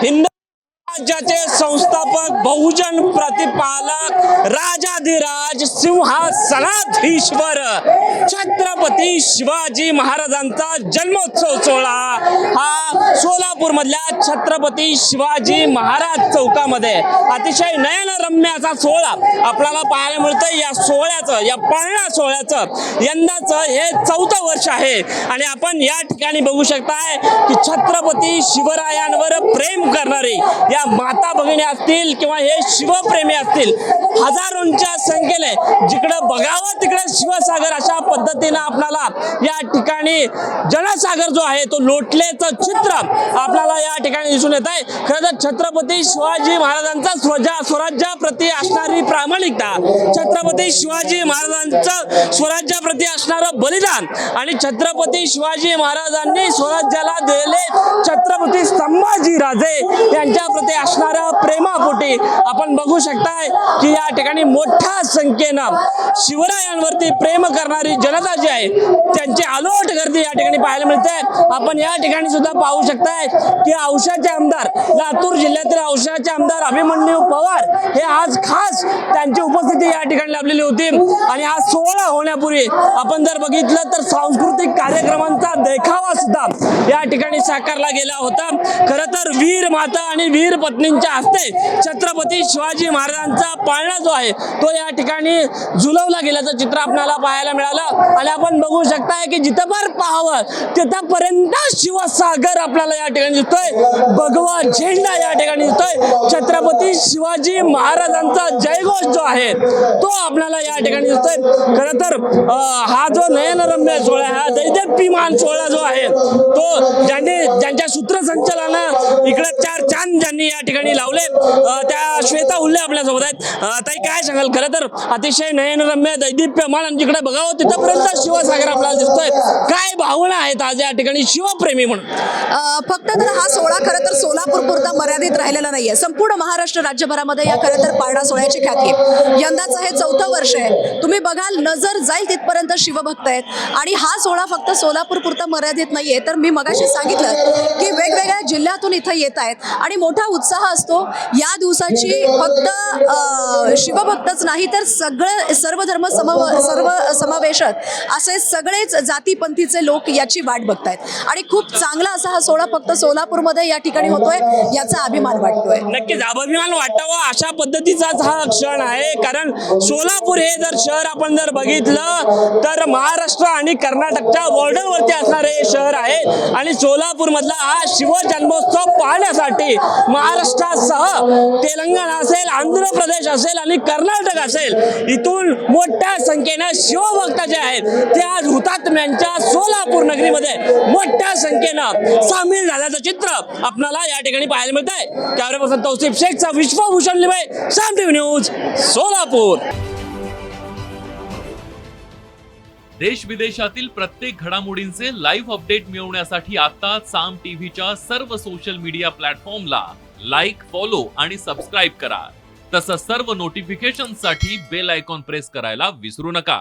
हिंद राज्याचे संस्थापक, बहुजन प्रतिपालक, राजाधिराज, सिंहासनाधीश्वर छत्रपती शिवाजी महाराजांचा जन्मोत्सव सोहळा हा सोलापूर मधल्या छत्रपती शिवाजी महाराज चौकामध्ये अतिशय नयनरम्य असा सोहळा आपल्याला पाहायला मिळतोय। या सोहळ्याचं, या पाळणा सोहळ्याचं यंदाचं हे 4थं वर्ष आहे आणि आपण या ठिकाणी बघू शकताय की छत्रपती शिवरायांवर प्रेम करणारे या माता भगिनी असतील किंवा हे शिवप्रेमी असतील, हजारोंच्या संख्येने जिकडे बघावं तिकडे शिवसागर अशा पद्धतीने आपल्याला या ठिकाणी जनसागर जो आहे तो लोटल्याचं चित्र आपल्याला या ठिकाणी दिसून येत आहे। खरं तर छत्रपती शिवाजी महाराजांचा स्वराज्याप्रती असणारी प्रामाणिकता, छत्रपती शिवाजी महाराजांचं स्वराज्याप्रती असणारं बलिदान आणि छत्रपती शिवाजी महाराजांनी स्वराज्याला दिलेले छत्रपती संभाजीराजे यांच्याप्रती असणाऱ्या प्रेमापोटी आपण बघू शकताय की या ठिकाणी मोठ्या संख्येनं शिवरायांवरती प्रेम करणारी जनता जी आहे त्यांची अलोट गर्दी या ठिकाणी पाहायला मिळते। आपण या ठिकाणी सुद्धा पाहू शकताय की औशाचे आमदार, लातूर जिल्ह्यातील औशाचे आमदार अभिमन्यू पवार हे आज खास त्यांची उपस्थिती या ठिकाणी लाभलेली होती आणि हा सोहळा होण्यापूर्वी आपण जर बघितलं तर सांस्कृतिक कार्यक्रमांचा देखावा सुद्धा या ठिकाणी साकारला गेला होता। खरं तर वीर माता आणि वीर पत्नींच्या हस्ते छत्रपती शिवाजी महाराजांचा पाळणा जो आहे तो या ठिकाणी झुलवला गेल्याचं चित्र आपल्याला पाहायला मिळालं आणि आपण बघू शकताय की जिथं भर पाहावं तिथपर्यंत शिवसागर आपल्याला या ठिकाणी दिसतोय, भगवा झेंडा या ठिकाणी दिसतोय, छत्रपती शिवाजी महाराजांचा जयघोष जो आहे तो आपल्याला या ठिकाणी दिसतोय। खरं तर हा जो नयनरम्य सोहळा, हा दैदिप्यमान सोहळा जो आहे तो ज्यांच्या सूत्रसंचालनानं इकडे 4 चांद ज्यांनी या ठिकाणी लावले त्या श्वेता उल्ले आपल्या सोबत आहेत। ताई काय सांगाल? खरं तर अतिशय नयनरम्य दैदिप्यमान आणि जिकडे बघावं तिथपर्यंत शिवसागर आपल्याला दिसतोय, काय भावना आहेत आज या ठिकाणी शिवप्रेमी म्हणून? फक्त तर हा सोहळा खरं तर सोलापूर पुरता मर्यादित राहिलेला नाहीये, संपूर्ण महाराष्ट्र राज्यभरामध्ये या खरं तर पाळणा सोहळ्याची ख्याती आहे। यंदाचं हे 4थं वर्ष आहे। तुम्ही बघाल नजर जाईल तिथपर्यंत शिवभक्त आहेत आणि हा सोहळा फक्त सोलापूर पुरता मर्यादित नाहीये, तर मी मगाशी सांगितलं की वेगवेगळ्या जिल्ह्यातून इथं येत आहेत आणि मोठा उत्साह असतो या दिवसाची। फक्त शिवभक्तच नाही तर सर्व धर्म सर्व समावेशक असे सगळेच जातीपंथीचे लोक याची वाट बघतायत आणि खूप चांगला असा हा सोहळा फक्त सोलापूरमध्ये या ठिकाणी होतोय, याचा अभिमान वाटतोय। नक्कीच अभिमान वाटावा अशा पद्धतीचाच हा क्षण आहे, कारण सोलापूर हे जर शहर आपण जर बघितलं तर महाराष्ट्र आणि कर्नाटकच्या बॉर्डरवरती असणारे हे शहर आहे आणि सोलापूर मधला हा शिवजन्मोत्सव पाहण्यासाठी महाराष्ट्रासह तेलंगणा असेल, आंध्र प्रदेश असेल आणि कर्नाटक असेल इथून मोठ्या संख्येने शिवभक्त जे आहेत ते आज हुतात्म्यांच्या सोलापूर नगरीमध्ये मोठ्या संख्येनं सामील झाल्याचं चित्र आपल्याला या ठिकाणी पाहायला मिळत आहे। कॅमेरापर्सन तौसिफ शेखचा विश्वभूषण लिबे, साम टीव्ही न्यूज, सोलापूर। देश विदेशातील प्रत्येक घडामोडींचे लाईव्ह अपडेट मिळवण्यासाठी आता साम टीव्हीच्या सर्व सोशल मीडिया प्लॅटफॉर्मला लाईक, फॉलो आणि सबस्क्राईब करा। तसंच सर्व नोटिफिकेशनसाठी बेल आयकॉन प्रेस करायला विसरू नका।